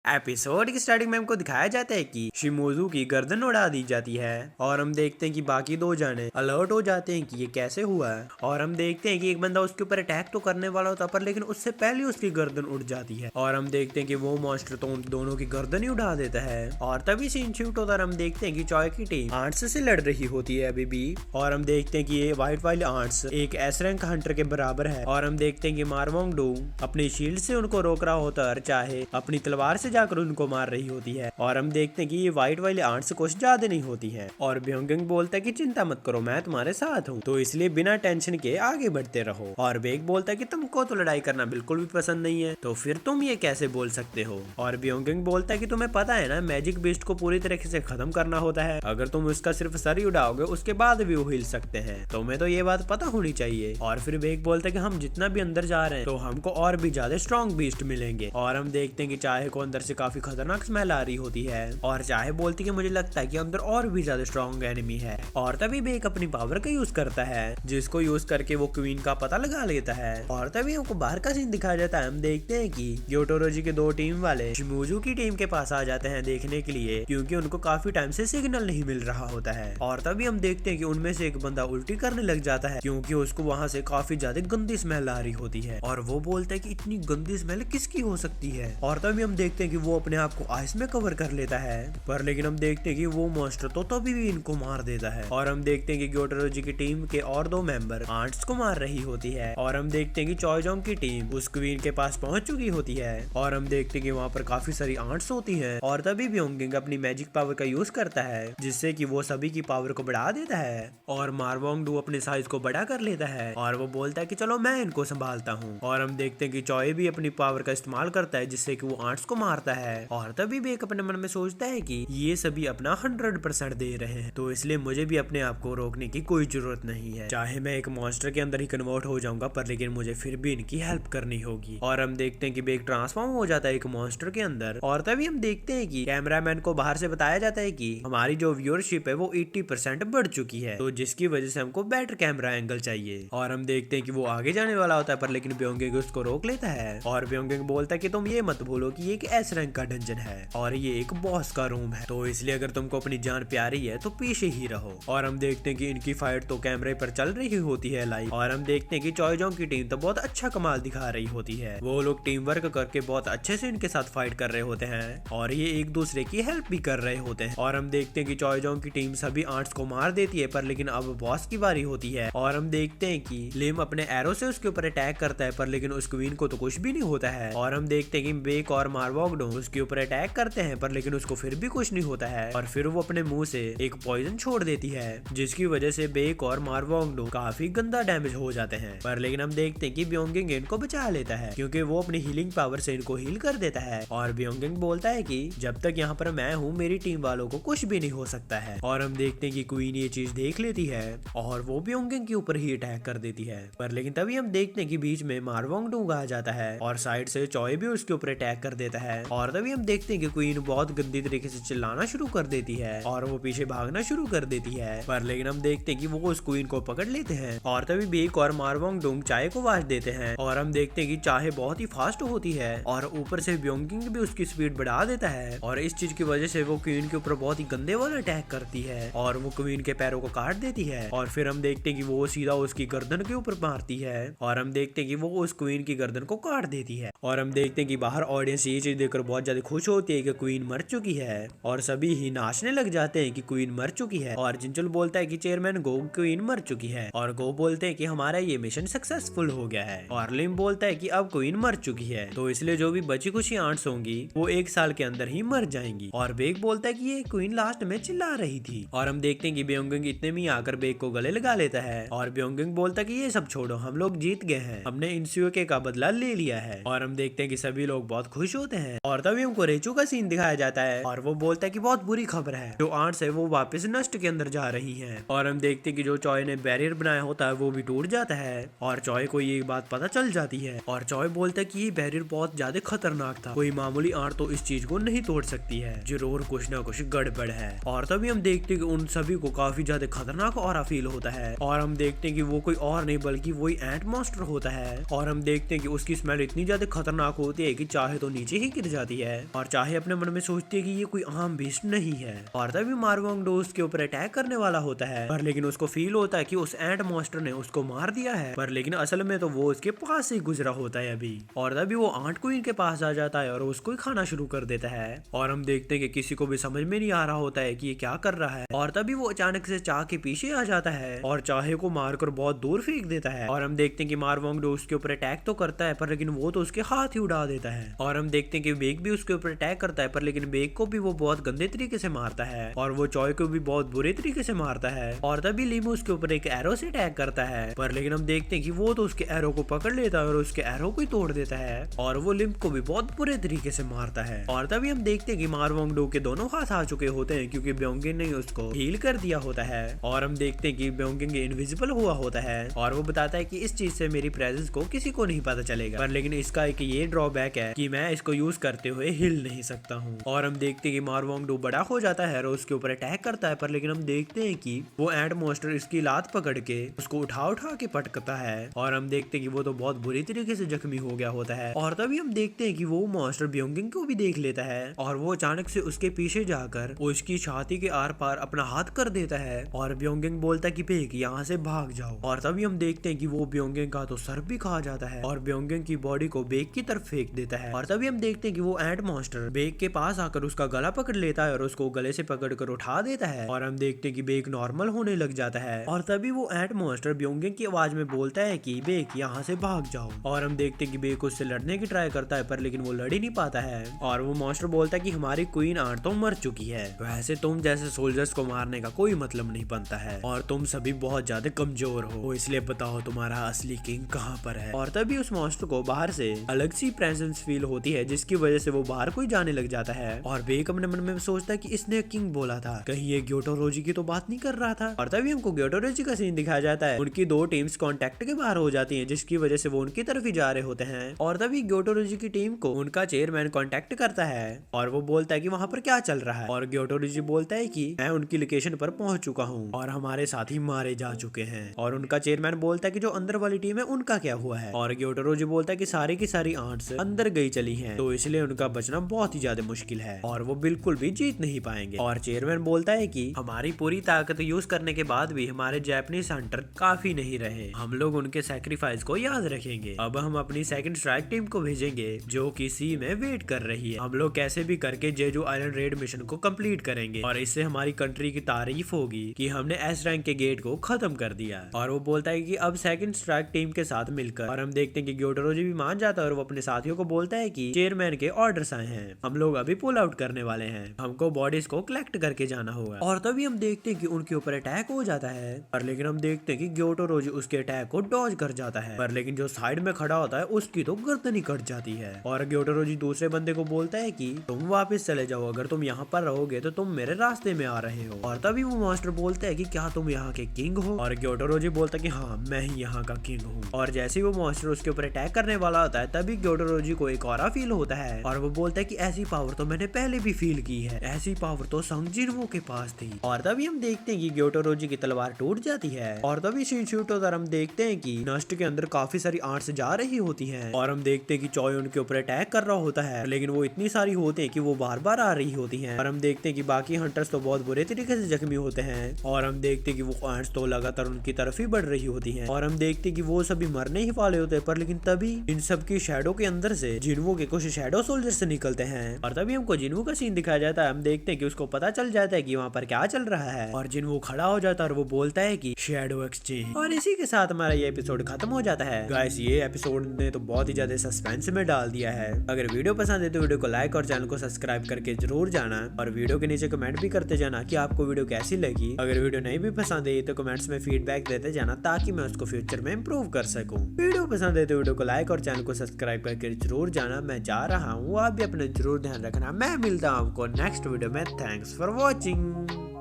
Episode की starting में हमको दिखाया जाता है कि शिमोजू की गर्दन उड़ा दी जाती है और हम देखते हैं कि बाकी दो जाने अलर्ट हो जाते हैं कि ये कैसे हुआ है। और हम देखते हैं कि एक बंदा उसके ऊपर अटैक तो करने वाला होता है पर लेकिन उससे पहले उसकी गर्दन उड़ जाती है और हम देखते हैं कि वो मॉन्स्टर तो उन दोनों की गर्दन ही उड़ा देता है। और तभी सीन शूट होता है, हम देखते हैं कि चॉय की टीम आर्ट्स से लड़ रही होती है अभी भी। और हम देखते हैं कि ये व्हाइट वाले आर्ट्स एक एस रैंक हंटर के बराबर है और हम देखते हैं कि मारवोंग डू अपनी शील्ड से उनको रोक रहा होता है, चाहे अपनी तलवार से जाकर उनको मार रही होती है। और हम देखते हैं कि ये व्हाइट वाले आर्ट्स कुछ ज्यादा नहीं होती है और ब्योंगिंग बोलता है कि चिंता मत करो, मैं तुम्हारे साथ हूँ, तो इसलिए बिना टेंशन के आगे बढ़ते रहो। और बेग बोलता है कि तुमको तो लड़ाई करना बिल्कुल भी पसंद नहीं है, तो फिर तुम ये कैसे बोल सकते हो। और ब्योंगिंग बोलता है कि तुम्हें पता है ना, मैजिक बीस्ट को पूरी तरीके से खत्म करना होता है, अगर तुम उसका सिर्फ सर ही उड़ाओगे उसके बाद भी वो हिल सकते हैं, तुम्हें तो ये बात पता होनी चाहिए। और फिर बेग बोलता है कि हम जितना भी अंदर जा रहे हैं तो हमको और भी ज्यादा स्ट्रॉन्ग बीस्ट मिलेंगे। और हम देखते हैं कि चाहे को अंदर से काफी खतरनाक स्मेल आ रही होती है और चाहे बोलती कि मुझे लगता है कि अंदर और भी ज्यादा स्ट्रॉन्ग एनिमी है। और तभी बेग अपनी पावर का यूज करता है जिसको यूज करके वो क्वीन का पता लगा लेता है। और तभी हमको बाहर का सीन दिखाया जाता है, हम देखते हैं कि योटोरोजी के दो टीम वाले शिमोजू की टीम के पास आ जाते हैं देखने के लिए, क्योंकि उनको काफी टाइम से सिग्नल नहीं मिल रहा होता है। और तभी हम देखते हैं कि उनमें से एक बंदा उल्टी करने लग जाता है क्योंकि उसको वहां से काफी ज्यादा गंदी स्मेल आ रही होती है और वो बोलता है कि इतनी गंदी स्मेल किसकी हो सकती है। और तभी हम देखते हैं कि वो अपने आप को आइस में कवर कर लेता है, पर लेकिन हम देखते हैं कि वो मॉन्स्टर तो तभी भी इनको मार देता है। और हम देखते हैं कि ग्योटोरोजी की टीम के और दो मेंबर आंट्स को मार रही होती है। और हम देखते हैं कि चॉयजोंग की टीम उस क्वीन के पास पहुंच चुकी होती है और हम देखते हैं कि वहाँ पर काफी सारी आंट्स होती हैं। और तभी ब्योंगिंग अपनी मैजिक पावर का यूज करता है जिससे कि वो सभी की पावर को बढ़ा देता है और मारवोंग डू अपने साइज को बड़ा कर लेता है और वो बोलता है कि चलो मैं इनको संभालता हूँ। और हम देखते हैं कि चॉय भी अपनी पावर का इस्तेमाल करता है जिससे कि वो आंट्स को मारता है। और तभी भी एक अपने मन में सोचता है कि ये सभी अपना 100% दे रहे हैं, तो इसलिए मुझे भी अपने आप को रोकने की कोई जरूरत नहीं है, चाहे मैं एक मॉन्स्टर के अंदर ही कन्वर्ट हो जाऊंगा पर लेकिन मुझे फिर भी इनकी हेल्प करनी होगी। और हम देखते हैं कि बेग ट्रांसफॉर्म हो जाता है एक मॉन्स्टर के अंदर। और तभी हम देखते हैं कि कैमरामैन को बाहर से बताया जाता है कि हमारी जो व्यूअरशिप है वो 80% बढ़ चुकी है, तो जिसकी वजह से हमको बेटर कैमरा एंगल चाहिए। और हम देखते हैं कि वो आगे जाने वाला होता है पर लेकिन ब्योंगिंग उसको रोक लेता है और ब्योंगिंग बोलता है कि तुम ये मत भूलो कि ये एक एस रैंक का डंजन है और ये एक बॉस का रूम है, तो इसलिए अगर तुमको अपनी जान प्यारी है तो पीछे ही रहो। और हम देखते हैं कि इनकी फाइट तो कैमरे पर चल रही होती है लाइव। और हम देखते हैं कि चॉयजोंग की टीम तो बहुत अच्छा कमाल दिखा रही होती है, वो लोग टीम वर्क करके बहुत अच्छे से इनके साथ फाइट कर रहे होते हैं और ये एक दूसरे की हेल्प भी कर रहे होते हैं। और हम देखते हैं कि चॉयजोंग की टीम सभी आर्ट्स को मार देती है पर लेकिन अब बॉस की बारी होती है। और हम देखते हैं कि लिम अपने एरो से उसके ऊपर अटैक करता है पर लेकिन उस क्वीन को तो कुछ भी नहीं होता है। और हम देखते हैं कि बेक और मारवोंग डू उसके ऊपर अटैक करते हैं पर लेकिन उसको फिर भी कुछ नहीं होता है और फिर वो अपने मुंह से एक पॉइजन छोड़ देती है जिसकी वजह से बेक और मारवोंग डू काफी गंदा डैमेज हो जाते हैं। पर लेकिन हम देखते हैं कि ब्योंगिंग इनको बचा लेता है क्योंकि वो अपनी हीलिंग पावर से इनको हील कर देता है। और ब्योंगिंग बोलता है कि जब तक यहाँ पर मैं हूँ मेरी टीम वालों को कुछ भी नहीं हो सकता है। और हम देखते हैं कि क्वीन ये चीज देख लेती है और वो ब्योंगिंग के ऊपर ही अटैक कर देती है। पर लेकिन तभी हम देखते हैं कि बीच में मारवोंग डू आ जाता है और साइड से चॉय भी उसके ऊपर अटैक कर देता है। और तभी हम देखते हैं कि क्वीन बहुत गंदी तरीके से चिल्लाना शुरू कर देती है और वो पीछे भागना शुरू कर देती है। पर लेकिन हम देखते हैं कि वो उस क्वीन को पकड़ लेते हैं और तभी बेक और मारवोंग डू चाय को आवाज देते हैं। और हम देखते हैं कि चाय बहुत ही फास्ट होती है और ऊपर से ब्योंगिंग भी उसकी स्पीड बढ़ा देता है और इस चीज की वजह से वो क्वीन के ऊपर बहुत ही गंदे वाला अटैक करती है और वो क्वीन के पैरों को काट देती है। और फिर हम देखते हैं कि वो सीधा उसकी गर्दन के ऊपर मारती है और हम देखते हैं कि वो उस क्वीन की गर्दन को काट देती है। और हम देखते हैं कि बाहर ऑडियंस ये चीज देखकर बहुत ज्यादा खुश होती है कि क्वीन मर चुकी है और सभी ही नाचने लग जाते हैं कि क्वीन मर चुकी है। और जिंजुल बोलता है कि चेयरमैन गो, क्वीन मर चुकी है। और गो बोलते हैं कि हमारा ये मिशन सक्सेसफुल हो गया है। और लिम बोलता है कि अब क्वीन मर चुकी है तो इसलिए जो भी बची खुशी आंट्स होंगी वो 1 साल के अंदर ही मर जाएंगी। और बेक बोलता है कि ये क्वीन लास्ट में चिल्ला रही थी। और हम देखते हैं कि ब्योंगिंग इतने में आकर बेक को गले लगा लेता है और ब्योंगिंग बोलता है कि ये सब छोड़ो, हम लोग जीत गए हैं, हमने इंस्यूके का बदला ले लिया है। और हम देखते हैं कि सभी लोग बहुत खुश होते हैं। और तभी हमको रेचू का सीन दिखाया जाता है और वो बोलता है कि बहुत बुरी खबर है, जो आर्ट्स है वो वापस नष्ट के अंदर जा रही हैं। और हम देखते हैं कि जो चॉय ने बैरियर बनाया होता है वो भी टूट जाता है और चॉय को ये बात पता चल जाती है। और चॉय बोलता है कि ये बैरियर बहुत ज्यादा खतरनाक था, कोई मामूली आर्ट तो इस चीज को नहीं तोड़ सकती है, जरूर कुछ ना कुछ गड़बड़ है। और तभी हम देखते हैं कि उन सभी को काफी ज्यादा खतरनाक ऑरा फील होता है और हम देखते हैं कि वो कोई और नहीं बल्कि वही एंट मॉन्स्टर होता है। और हम देखते हैं कि उसकी स्मेल इतनी ज्यादा खतरनाक होती है कि चाहे तो नीचे ही गिर जाती है और चाहे अपने मन में सोचती है कि ये कोई आम बीस्ट नहीं है। और तभी मार्वोंगडो उसके ऊपर अटैक करने वाला होता है, पर लेकिन उसको फील होता है कि उस एंट मॉन्स्टर ने उसको मार दिया है, पर लेकिन असल में तो वो उसके पास से गुजरा होता है अभी। और तभी वो आंट क्वीन के पास आ जाता है और उसको ही खाना शुरू कर देता है। और हम देखते हैं कि किसी को भी समझ में नहीं आ रहा होता है कि ये क्या कर रहा है। और तभी वो अचानक से चाह के पीछे आ जाता है और चाहे को मारकर बहुत दूर फेंक देता है। और हम देखते हैं कि मार्वोंगडो उसके ऊपर अटैक तो करता है, पर लेकिन वो तो उसके हाथ ही उड़ा देता है। और हम देखते हैं कि बेक भी उसके ऊपर अटैक करता है, पर लेकिन बेक को भी वो बहुत गंदे तरीके से मारता है और वो चॉय को भी बहुत बुरे तरीके से मारता है। और तभी लीमू उसके ऊपर एक एरो से अटैक करता है, पर लेकिन हम देखते हैं कि वो तो उसके एरो को पकड़ लेता है और उसके एरो को ही तोड़ देता है और वो लिम्प को भी बहुत बुरे तरीके से मारता है। और तभी हम देखते हैं कि मार्वोंगडो के दोनों हाथ आ चुके होते हैं क्योंकि ब्योंगिन ने उसको हील कर दिया होता है। और हम देखते हैं कि ब्योंगिन इनविजिबल हुआ होता है और वो बताता है कि इस चीज से मेरी प्रेजेंस को किसी को नहीं पता चलेगा, पर लेकिन इसका एक ये ड्रॉबैक है कि मैं इसको यूज करते हुए हिल नहीं सकता हूँ। और हम देखते हैं कि मार्वोंगडो बड़ा हो जाता है और उसके ऊपर अटैक करता है, पर लेकिन हम देखते हैं कि वो एंट मॉन्स्टर इसकी लात पकड़ के उसको उठा उठा के पटकता है और हम देखते हैं कि वो तो बहुत बुरी तरीके से जख्मी हो गया होता है। और तभी हम देखते हैं कि वो मॉन्स्टर ब्योंगिन को भी देख लेता है और वो अचानक से उसके पीछे जाकर उसकी छाती के आर पार अपना हाथ कर देता है और ब्योंगिन बोलता है कि बेक यहाँ से भाग जाओ। और तभी हम देखते हैं कि वो ब्योंगिन का तो सर भी खा जाता है और ब्योंगिन की बॉडी को बेक की तरफ फेंक देता है। और तभी हम देखते हैं कि वो एंट मॉन्स्टर बेक के पास आकर उसका गला पकड़ लेता है और उसको गले से पकड़कर उठा देता है और हम देखते हैं कि बेक नॉर्मल होने लग जाता है। और तभी वो एंट मॉन्स्टर ब्योंगिन की आवाज में बोलता है कि बेक यहाँ से भाग जाओ। और हम देखते हैं कि बेक उससे लड़ने की ट्राई करता है, पर लेकिन वो लड़ ही नहीं पाता है और वो मॉन्स्टर बोलता है कि हमारी क्वीन आंट तो मर चुकी है, वैसे तुम जैसे सोल्जर्स को मारने का कोई मतलब नहीं बनता है और तुम सभी बहुत ज्यादा कमजोर हो, इसलिए बताओ तुम्हारा असली किंग कहाँ पर है। और तभी उस मॉन्स्टर को बाहर से अलग सी प्रेजेंस फील होती है जिसकी वजह से वो बाहर कोई जाने लग जाता है और बेक अपने मन में सोचता है कि इसने किंग बोला था, कहीं ये ग्योटोरोजी की तो बात नहीं कर रहा था। और तभी हमको ग्योटोरोजी का सीन दिखाया जाता है, उनकी दो टीम्स कांटेक्ट के बाहर हो जाती हैं जिसकी वजह से वो उनकी तरफ ही जा रहे होते हैं। और तभी ग्योटोरोजी की टीम को उनका चेयरमैन कांटेक्ट करता है और वो बोलता है कि वहाँ पर क्या चल रहा है और ग्योटोरोजी बोलता है कि मैं उनकी लोकेशन पर पहुंच चुका हूँ और हमारे साथी मारे जा चुके हैं। और उनका चेयरमैन बोलता है कि जो अंदर वाली टीम है उनका क्या हुआ है और ग्योटोरोजी बोलता है कि सारी की सारी आंट्स अंदर गई चली हैं, तो इसलिए उनका बचना बहुत ही ज्यादा मुश्किल है और वो बिल्कुल भी जीत नहीं पाएंगे। और चेयरमैन बोलता है कि हमारी पूरी ताकत यूज करने के बाद भी हमारे जापानीज हंटर काफी नहीं रहे, हम लोग उनके सैक्रिफाइस को याद रखेंगे। अब हम अपनी सेकंड स्ट्राइक टीम को भेजेंगे जो कि सी में वेट कर रही है। हम लोग कैसे भी करके जेजू आइलैंड रेड मिशन को कंप्लीट करेंगे और इससे हमारी कंट्री की तारीफ होगी कि हमने एस रैंक के गेट को खत्म कर दिया। और वो बोलता है कि अब सेकंड स्ट्राइक टीम के साथ मिलकर, और हम देखते हैं कि ग्योटोरोजी भी मान जाता है और वो अपने साथियों को बोलता है कि चेयरमैन के ऑर्डर्स आए हैं, हम लोग अभी पुल आउट करने वाले हैं, हमको बॉडीज को कलेक्ट करके जाना होगा। और तभी हम देखते हैं कि उनके ऊपर अटैक हो जाता है, पर लेकिन हम देखते हैं कि ग्योटोरोजी उसके अटैक को डॉज कर जाता है, पर लेकिन जो साइड में खड़ा होता है उसकी तो गर्दन ही कट जाती है। और ग्योटोरोजी दूसरे बंदे को बोलता है कि तुम वापस चले जाओ, अगर तुम यहाँ पर रहोगे तो तुम मेरे रास्ते में आ रहे हो। और तभी वो मास्टर बोलता है कि क्या तुम यहाँ के किंग हो? और ग्योटोरोजी बोलता है कि हाँ, मैं ही यहाँ का किंग हूँ। और जैसे ही वो मास्टर उसके ऊपर अटैक करने वाला होता है तभी ग्योटोरोजी को एक और फील होता है और वो बोलता है कि ऐसी पावर तो मैंने पहले भी फील की है, ऐसी पावर तो संग जिन्हो के पास थी। और तभी हम देखते हैं कि ग्योटोरोजी की तलवार टूट जाती है और तभी शिनशुटोदार हम देखते हैं कि नष्ट के अंदर काफी सारी आंट्स जा रही होती हैं और हम देखते हैं कि चॉय उनके ऊपर अटैक कर रहा होता है, लेकिन वो इतनी सारी होते हैं कि वो बार बार आ रही होती हैं। और हम देखते हैं कि बाकी हंटर्स तो बहुत बुरे तरीके से जख्मी होते हैं और हम देखते हैं कि वो आंट्स तो लगातार उनकी तरफ ही बढ़ रही होती हैं और हम देखते हैं कि वो सभी मरने ही वाले होते हैं, पर लेकिन तभी इन सब की शैडो के अंदर से जिन्हो के कुछ शैडो सोल्जर्स निकलते हैं और तभी हमको जिन्हो का सीन दिखाया जाता है। हम देखते हैं कि उसको पता चल जाता है कि वहाँ पर क्या चल रहा है और जिन्हो खड़ा हो जाता है और वो बोलता है कि शैडो एक्सचेंज। और इसी के साथ हमारा ये एपिसोड खत्म हो जाता है। गाइस, ये एपिसोड ने तो बहुत ही ज्यादा सस्पेंस में डाल दिया है। अगर वीडियो पसंद है तो वीडियो को लाइक और चैनल को सब्सक्राइब करके जरूर जाना और वीडियो के नीचे कमेंट भी करते जाना कि आपको वीडियो कैसी लगी। अगर वीडियो नहीं भी पसंद है तो कमेंट्स में फीडबैक देते जाना ताकि मैं उसको फ्यूचर में इम्प्रूव कर सकूं। वीडियो पसंद है तो वीडियो को लाइक और चैनल को सब्सक्राइब करके जरूर जाना। मैं जा रहा हूँ, आप भी अपना जरूर ध्यान रखना। मैं मिलता हूँ आपको नेक्स्ट वीडियो में। Thanks for watching.